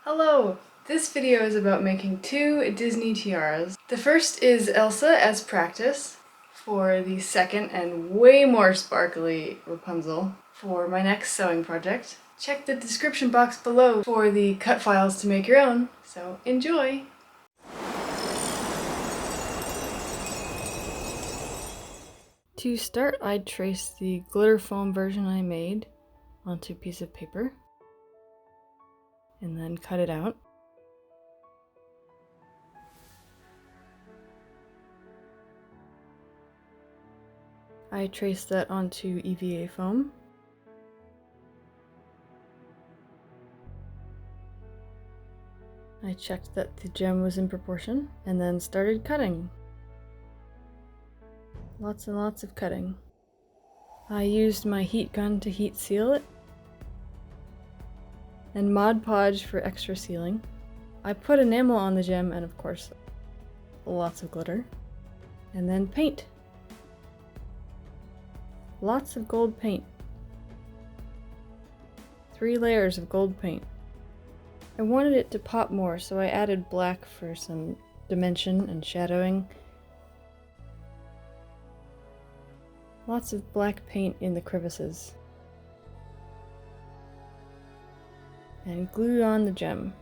Hello! This video is about making two Disney tiaras. The first is Elsa as practice for the second and way more sparkly Rapunzel for my next sewing project. Check the description box below for the cut files to make your own, so enjoy! To start, I traced the glitter foam version I made onto a piece of paper and then cut it out. I traced that onto EVA foam. I checked that the gem was in proportion and then started cutting. Lots and lots of cutting. I used my heat gun to heat seal it and Mod Podge for extra sealing. I put enamel on the gem and of course lots of glitter. And then paint. Lots of gold paint. 3 layers of gold paint. I wanted it to pop more, so I added black for some dimension and shadowing. Lots of black paint in the crevices. And glued on the gem.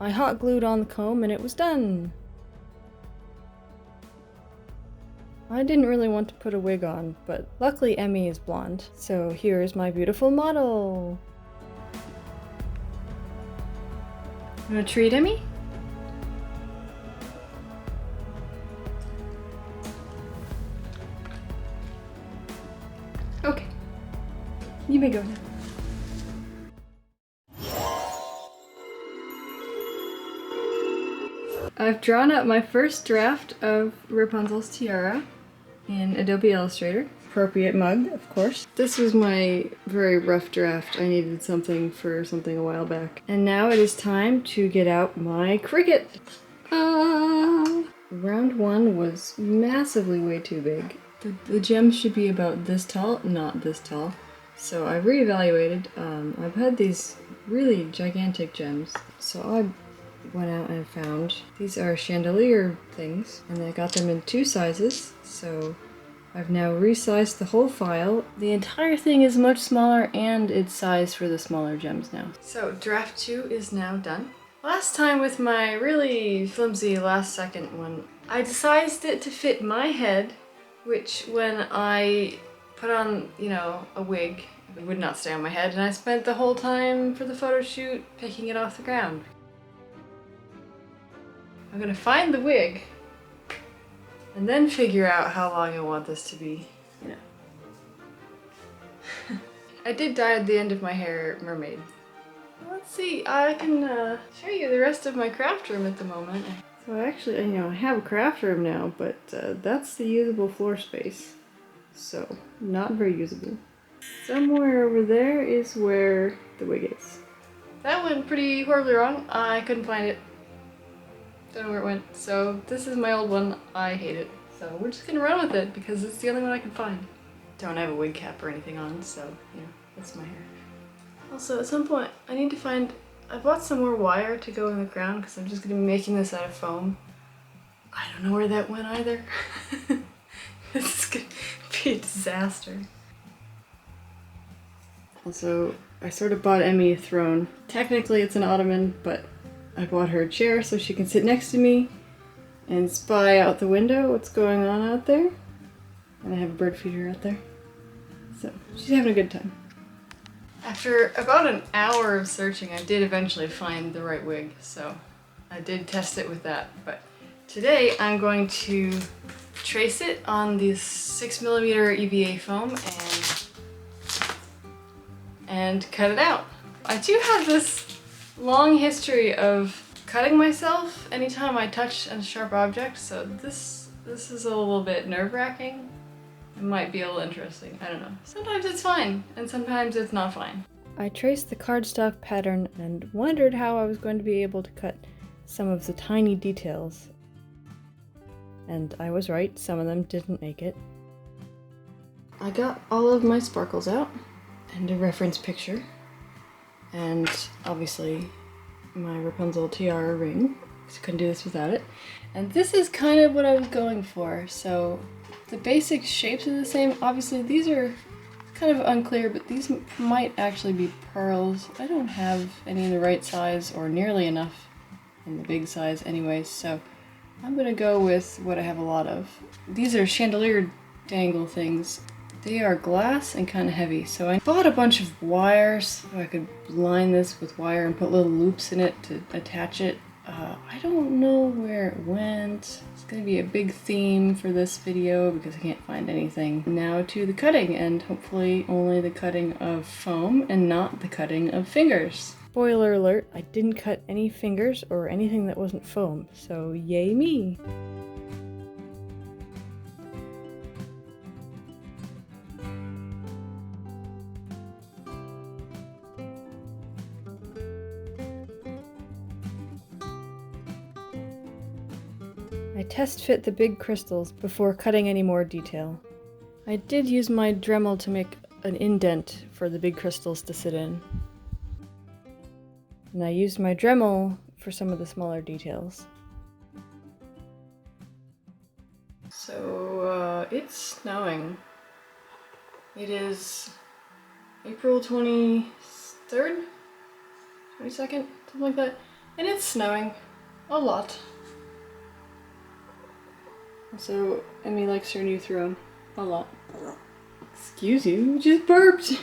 I hot glued on the comb and it was done! I didn't really want to put a wig on, but luckily Emmie is blonde, so here is my beautiful model! You want a treat, Emmie? Okay. You may go now. I've drawn up my first draft of Rapunzel's tiara in Adobe Illustrator. Appropriate mug, of course. This was my very rough draft. I needed something for something a while back. And now it is time to get out my Cricut! Round 1 was massively way too big. The gem should be about this tall, not this tall. So I reevaluated. I've had these really gigantic gems, so I went out and found these are chandelier things, and I got them in 2 sizes, so I've now resized the whole file. The entire thing is much smaller and it's sized for the smaller gems now. So draft 2 is now done. Last time with my really flimsy last second one, I sized it to fit my head, which when I put on, a wig, it would not stay on my head, and I spent the whole time for the photo shoot picking it off the ground. I'm gonna find the wig and then figure out how long I want this to be, I did dye at the end of my hair mermaid. Let's see, I can show you the rest of my craft room at the moment. So I actually, I have a craft room now, but that's the usable floor space. So, not very usable. Somewhere over there is where the wig is. That went pretty horribly wrong. I couldn't find it. Don't know where it went. So this is my old one. I hate it. So we're just gonna run with it because it's the only one I can find. Don't have a wig cap or anything on, so that's my hair. Also, at some point, I need to find. I bought some more wire to go in the ground because I'm just gonna be making this out of foam. I don't know where that went either. This is gonna be a disaster. Also, I sort of bought Emmie a throne. Technically, it's an ottoman, but I bought her a chair so she can sit next to me and spy out the window what's going on out there. And I have a bird feeder out there. So she's having a good time. After about an hour of searching, I did eventually find the right wig, so I did test it with that. But today I'm going to trace it on this 6mm EVA foam and cut it out. I do have this long history of cutting myself anytime I touch a sharp object, so this is a little bit nerve-wracking. It might be a little interesting, I don't know. Sometimes it's fine, and sometimes it's not fine. I traced the cardstock pattern and wondered how I was going to be able to cut some of the tiny details. And I was right, some of them didn't make it. I got all of my sparkles out and a reference picture, and obviously my Rapunzel tiara ring, because I couldn't do this without it. And this is kind of what I was going for. So the basic shapes are the same. Obviously these are kind of unclear, but these might actually be pearls. I don't have any in the right size or nearly enough in the big size anyways, so I'm gonna go with what I have a lot of. These are chandelier dangle things. They are glass and kind of heavy, so I bought a bunch of wires so I could line this with wire and put little loops in it to attach it. I don't know where it went. It's gonna be a big theme for this video because I can't find anything. Now to the cutting, and hopefully only the cutting of foam and not the cutting of fingers. Spoiler alert, I didn't cut any fingers or anything that wasn't foam, so yay me! I test fit the big crystals before cutting any more detail. I did use my Dremel to make an indent for the big crystals to sit in. And I used my Dremel for some of the smaller details. So, it's snowing. It is April 23rd? 22nd? Something like that. And it's snowing. A lot. So, Emmie likes her new throne. A lot. Excuse you just burped!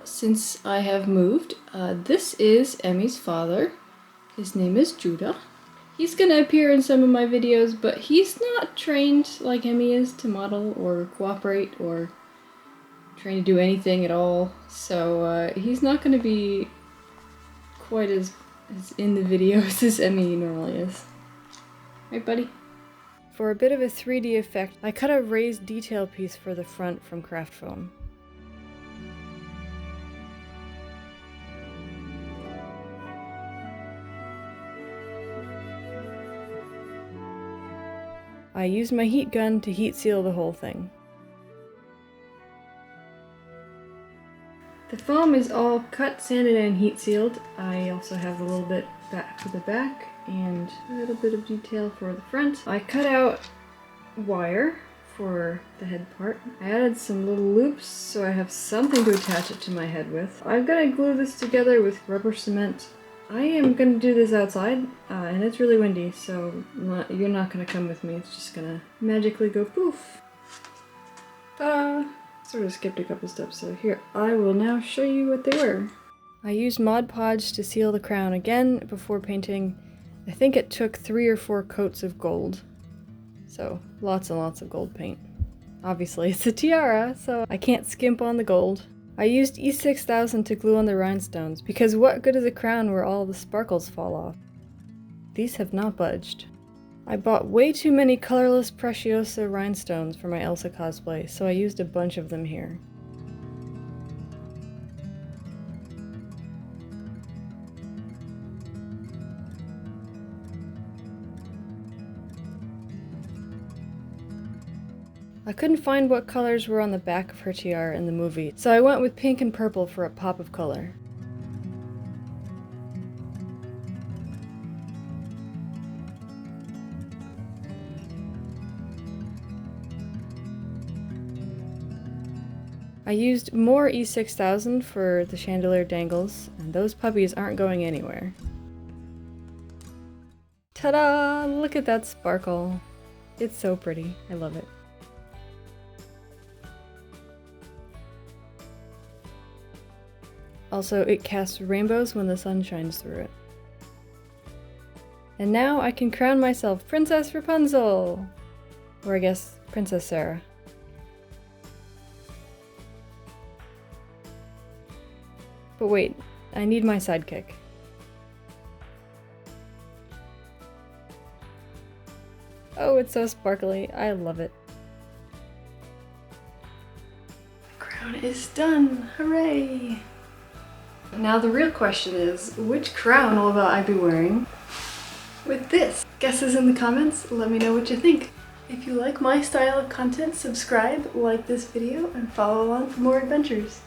Since I have moved, this is Emmie's father. His name is Judah. He's gonna appear in some of my videos, but he's not trained like Emmie is to model or cooperate or trained to do anything at all. So he's not gonna be quite as in the videos as Emmie normally is. Right, buddy? For a bit of a 3D effect, I cut a raised detail piece for the front from craft foam. I used my heat gun to heat seal the whole thing. The foam is all cut, sanded, and heat sealed. I also have a little bit back for the back and a little bit of detail for the front. I cut out wire for the head part. I added some little loops so I have something to attach it to my head with. I'm gonna glue this together with rubber cement. I am gonna do this outside, and it's really windy, so you're not gonna come with me. It's just gonna magically go poof. Ta-da! Sort of skipped a couple steps, so here, I will now show you what they were. I used Mod Podge to seal the crown again before painting. I think it took 3 or 4 coats of gold. So, lots and lots of gold paint. Obviously, it's a tiara, so I can't skimp on the gold. I used E6000 to glue on the rhinestones, because what good is a crown where all the sparkles fall off? These have not budged. I bought way too many colorless Preciosa rhinestones for my Elsa cosplay, so I used a bunch of them here. I couldn't find what colors were on the back of her tiara in the movie, so I went with pink and purple for a pop of color. I used more E6000 for the chandelier dangles, and those puppies aren't going anywhere. Ta-da! Look at that sparkle. It's so pretty. I love it. Also, it casts rainbows when the sun shines through it. And now I can crown myself Princess Rapunzel! Or I guess, Princess Sarah. But wait, I need my sidekick. Oh, it's so sparkly. I love it. The crown is done! Hooray! Now the real question is, which crown will I be wearing with this? Guesses in the comments, let me know what you think. If you like my style of content, subscribe, like this video, and follow along for more adventures.